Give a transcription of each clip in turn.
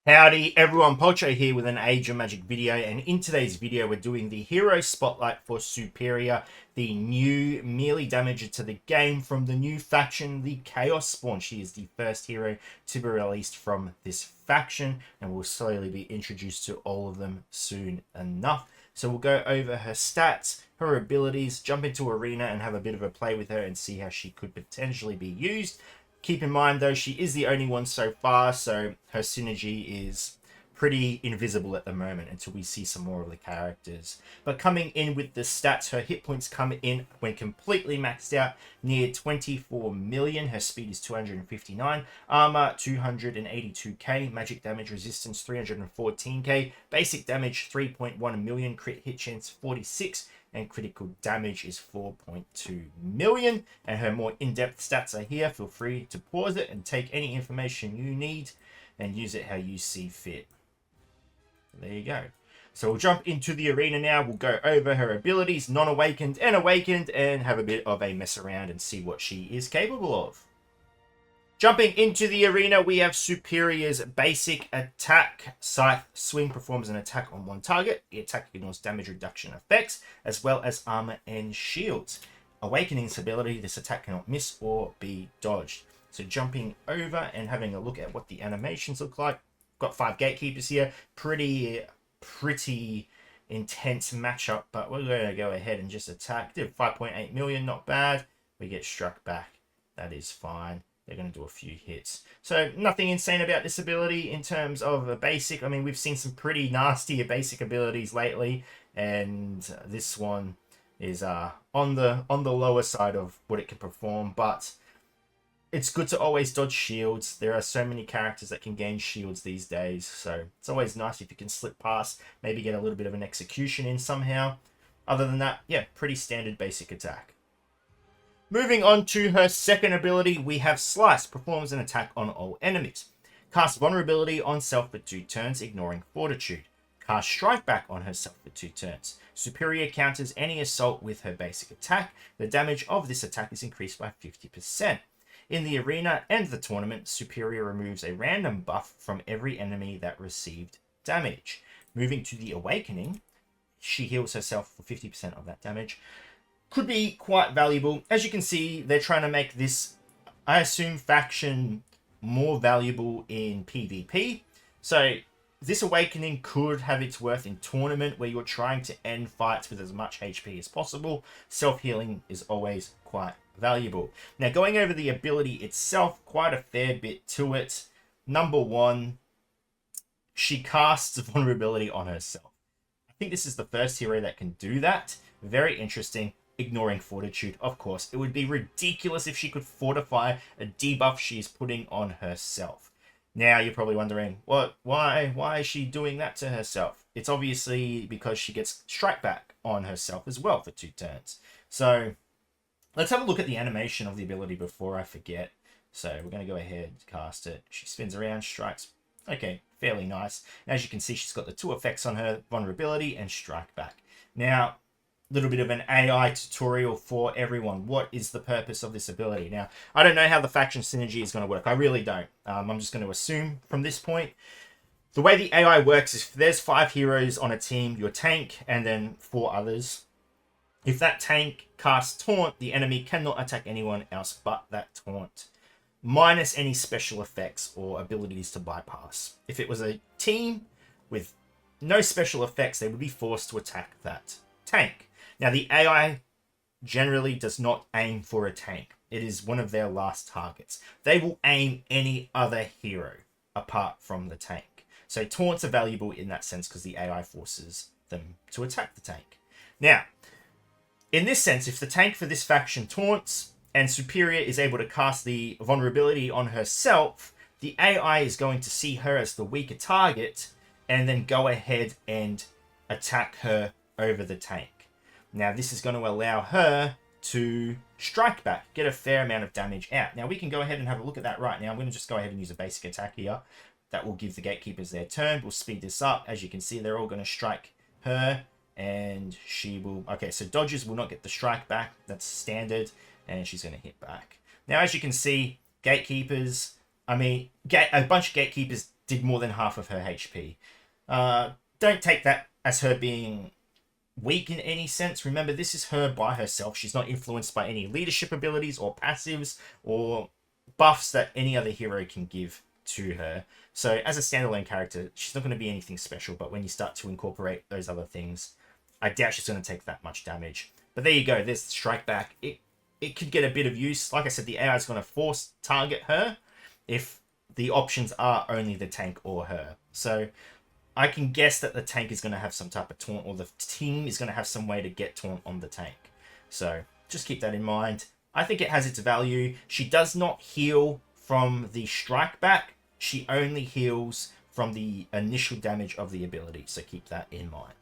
Howdy everyone, Pocho here with an Age of Magic video, and in today's video we're doing the Hero Spotlight for Superia, the new melee damager to the game from the new faction, the Chaos Spawn. She is the first hero to be released from this faction, and we'll slowly be introduced to all of them soon enough. So we'll go over her stats, her abilities, jump into Arena and have a bit of a play with her and see how she could potentially be used. Keep in mind, though, she is the only one so far, so her synergy is pretty invisible at the moment until we see some more of the characters. But coming in with the stats, her hit points come in when completely maxed out near 24 million. Her speed is 259, armor 282k, magic damage resistance 314k, basic damage 3.1 million, crit hit chance 46, and critical damage is 4.2 million. And her more in-depth stats are here. Feel free to pause it and take any information you need and use it how you see fit. There you go. So we'll jump into the arena now. We'll go over her abilities, non-awakened and awakened, and have a bit of a mess around and see what she is capable of. Jumping into the arena, we have Superia's basic attack. Scythe Swing performs an attack on one target. The attack ignores damage reduction effects, as well as armor and shields. Awakening's ability, this attack cannot miss or be dodged. So jumping over and having a look at what the animations look like. Got 5 gatekeepers here. Pretty intense matchup, but we're going to go ahead and just attack. Did 5.8 million, not bad. We get struck back. That is fine. They're going to do a few hits. So nothing insane about this ability in terms of a basic. I mean, we've seen some pretty nasty basic abilities lately, and this one is on the lower side of what it can perform, but it's good to always dodge shields. There are so many characters that can gain shields these days, so it's always nice if you can slip past, maybe get a little bit of an execution in somehow. Other than that, yeah, pretty standard basic attack. Moving on to her second ability, we have Slice. Performs an attack on all enemies. Cast Vulnerability on self for 2 turns, ignoring Fortitude. Cast Strike Back on herself for 2 turns. Superior counters any assault with her basic attack. The damage of this attack is increased by 50%. In the arena and the tournament, Superior removes a random buff from every enemy that received damage. Moving to the Awakening, she heals herself for 50% of that damage. Could be quite valuable. As you can see, they're trying to make this, I assume, faction more valuable in PvP. So this Awakening could have its worth in tournament where you're trying to end fights with as much HP as possible. Self-healing is always quite valuable. Now, going over the ability itself, quite a fair bit to it. Number one, she casts Vulnerability on herself. I think this is the first hero that can do that. Very interesting. Ignoring Fortitude, of course. It would be ridiculous if she could fortify a debuff she's putting on herself. Now, you're probably wondering, why is she doing that to herself? It's obviously because she gets Strike Back on herself as well for 2 turns. So let's have a look at the animation of the ability before I forget. So we're going to go ahead and cast it. She spins around, strikes. Okay, fairly nice. And as you can see, she's got the 2 effects on her, Vulnerability and Strike Back. Now, little bit of an AI tutorial for everyone. What is the purpose of this ability? Now, I don't know how the faction synergy is going to work. I really don't. I'm just going to assume from this point. The way the AI works is if there's 5 heroes on a team, your tank, and then 4 others. If that tank casts Taunt, the enemy cannot attack anyone else but that Taunt, minus any special effects or abilities to bypass. If it was a team with no special effects, they would be forced to attack that tank. Now, the AI generally does not aim for a tank. It is one of their last targets. They will aim any other hero apart from the tank. So taunts are valuable in that sense because the AI forces them to attack the tank. Now, in this sense, if the tank for this faction taunts and Superior is able to cast the Vulnerability on herself, the AI is going to see her as the weaker target and then go ahead and attack her over the tank. Now, this is going to allow her to strike back, get a fair amount of damage out. Now, we can go ahead and have a look at that right now. I'm going to just go ahead and use a basic attack here. That will give the gatekeepers their turn. We'll speed this up. As you can see, they're all going to strike her, and she will... Okay, so dodges will not get the strike back. That's standard, and she's going to hit back. Now, as you can see, gatekeepers... I mean, a bunch of gatekeepers did more than half of her HP. Don't take that as her being weak in any sense. Remember, this is her by herself. She's not influenced by any leadership abilities or passives or buffs that any other hero can give to her. So as a standalone character, she's not going to be anything special, but when you start to incorporate those other things, I doubt she's going to take that much damage. But there you go, there's the strike back. It could get a bit of use. Like I said, the AI is going to force target her if the options are only the tank or her. So I can guess that the tank is going to have some type of taunt, or the team is going to have some way to get taunt on the tank. So just keep that in mind. I think it has its value. She does not heal from the strike back. She only heals from the initial damage of the ability. So keep that in mind.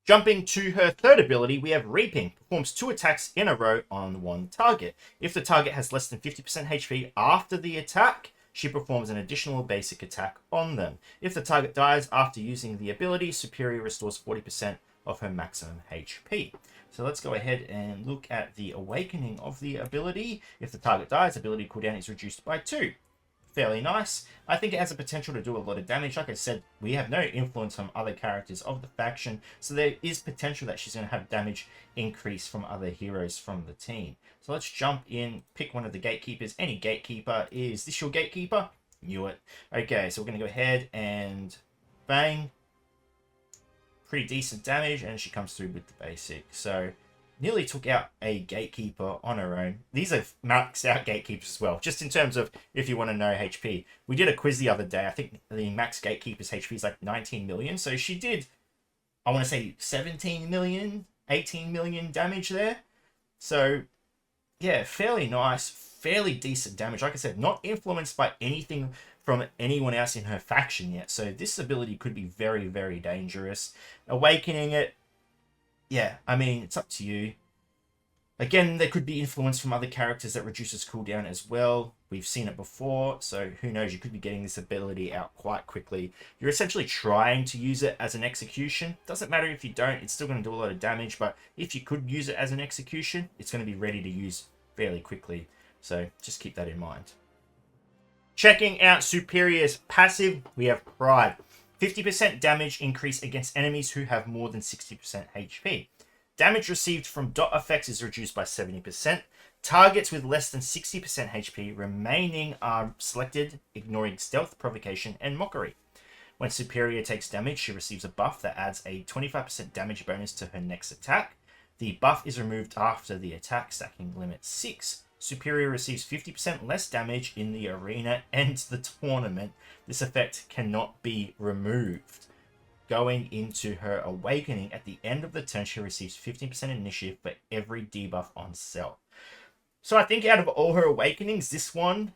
Jumping to her third ability, we have Reaping. Performs 2 attacks in a row on one target. If the target has less than 50% HP after the attack, she performs an additional basic attack on them. If the target dies after using the ability, Superia restores 40% of her maximum HP. So let's go ahead and look at the awakening of the ability. If the target dies, ability cooldown is reduced by 2. Fairly nice. I think it has a potential to do a lot of damage. Like I said, we have no influence on other characters of the faction, so there is potential that she's going to have damage increase from other heroes from the team. So let's jump in, pick one of the gatekeepers. Any gatekeeper. Is this your gatekeeper? Knew it. Okay, so we're going to go ahead and bang. Pretty decent damage, and she comes through with the basic. So nearly took out a gatekeeper on her own. These are maxed out gatekeepers as well, just in terms of if you want to know HP. We did a quiz the other day. I think the max gatekeeper's HP is like 19 million. So she did, I want to say 17 million, 18 million damage there. So yeah, fairly nice, fairly decent damage. Like I said, not influenced by anything from anyone else in her faction yet. So this ability could be very, very dangerous. Awakening it, yeah, I mean, it's up to you. Again, there could be influence from other characters that reduces cooldown as well. We've seen it before, so who knows, you could be getting this ability out quite quickly. You're essentially trying to use it as an execution. Doesn't matter if you don't, it's still going to do a lot of damage, but if you could use it as an execution, it's going to be ready to use fairly quickly. So just keep that in mind. Checking out Superia's passive, we have Pride. 50% damage increase against enemies who have more than 60% HP. Damage received from dot effects is reduced by 70%. Targets with less than 60% HP remaining are selected, ignoring stealth, provocation, and mockery. When Superia takes damage, she receives a buff that adds a 25% damage bonus to her next attack. The buff is removed after the attack, stacking limit 6. Superia receives 50% less damage in the arena and the tournament. This effect cannot be removed. Going into her awakening, at the end of the turn, she receives 15% initiative for every debuff on self. So I think out of all her awakenings, this one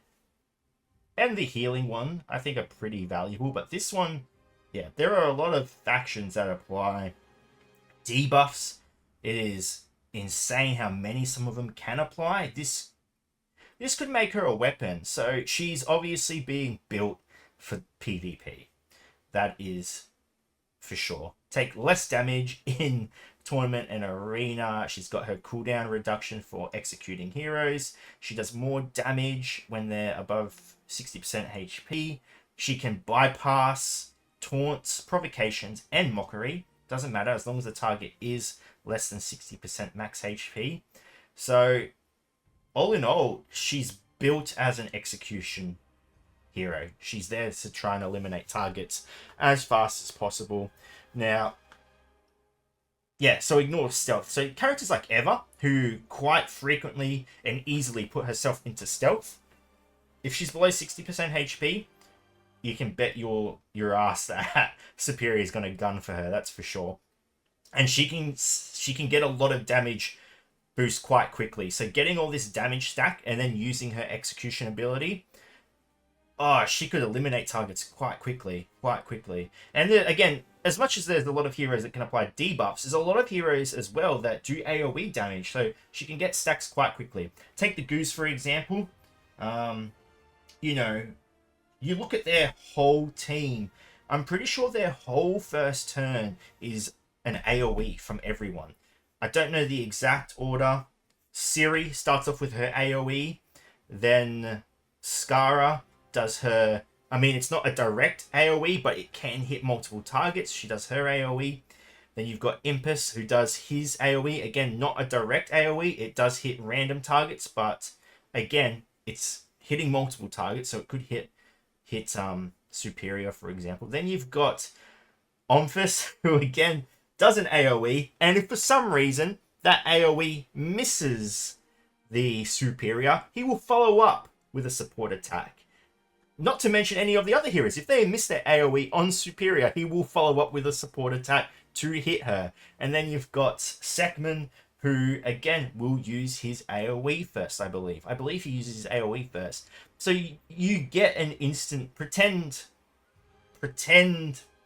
and the healing one, I think are pretty valuable. But this one, yeah, there are a lot of factions that apply debuffs. It is insane how many some of them can apply. This could make her a weapon. So she's obviously being built for PvP. That is for sure. Take less damage in tournament and arena. She's got her cooldown reduction for executing heroes. She does more damage when they're above 60% HP. She can bypass taunts, provocations, and mockery. Doesn't matter as long as the target is less than 60% max HP. So all in all, she's built as an execution hero. She's there to try and eliminate targets as fast as possible. Now, yeah, so ignore stealth. So characters like Eva, who quite frequently and easily put herself into stealth, if she's below 60% HP, you can bet your ass that Superia is going to gun for her, that's for sure. And she can get a lot of damage boost quite quickly. So getting all this damage stack and then using her execution ability, oh, she could eliminate targets quite quickly. And then, again, as much as there's a lot of heroes that can apply debuffs, there's a lot of heroes as well that do AoE damage, so she can get stacks quite quickly. Take the Goose, for example. You know, you look at their whole team. I'm pretty sure their whole first turn is an AoE from everyone. I don't know the exact order. Siri starts off with her AoE, then Skara does her I mean, it's not a direct AoE, but it can hit multiple targets. She does her AoE. Then you've got Impus, who does his AoE. Again, not a direct AoE. It does hit random targets, but again, it's hitting multiple targets, so it could hit Superia, for example. Then you've got Omphis, who again does an AoE, and if for some reason that AoE misses the Superia, he will follow up with a support attack. Not to mention any of the other heroes. If they miss their AoE on Superia, he will follow up with a support attack to hit her. And then you've got Sekman, who again will use his AoE first, I believe. I believe he uses his AoE first. So you get an instant pretend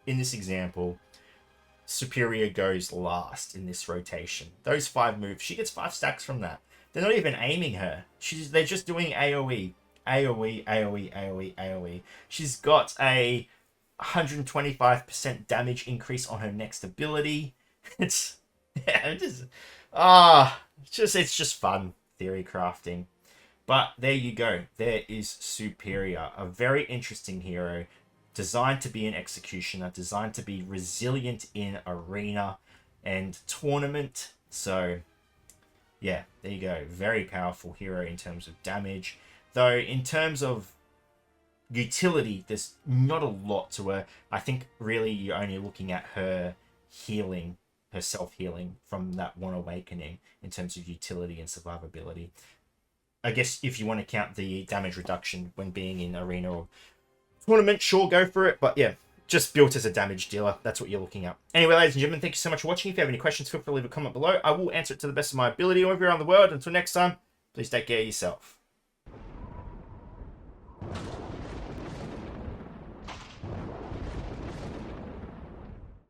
in this example, Superia goes last in this rotation. Those 5 moves, she gets 5 stacks from that. They're not even aiming her. They're just doing AoE. AoE, AoE, AoE, AoE. She's got a 125% damage increase on her next ability. It's just fun theory crafting. But there you go. There is Superia, a very interesting hero, designed to be an executioner, designed to be resilient in arena and tournament. So yeah, there you go. Very powerful hero in terms of damage. Though in terms of utility, there's not a lot to her. I think really you're only looking at her healing, her self-healing from that one awakening in terms of utility and survivability. I guess if you want to count the damage reduction when being in arena or tournament, sure, go for it. But yeah, just built as a damage dealer. That's what you're looking at. Anyway, ladies and gentlemen, thank you so much for watching. If you have any questions, feel free to leave a comment below. I will answer it to the best of my ability. Wherever you're around the world. Until next time, please take care of yourself.